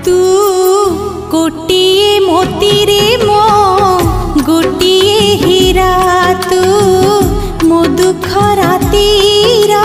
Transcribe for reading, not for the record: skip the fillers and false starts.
तू गोटिए मोती रे मो गोटिए हीरा तू मो दुख रातीरा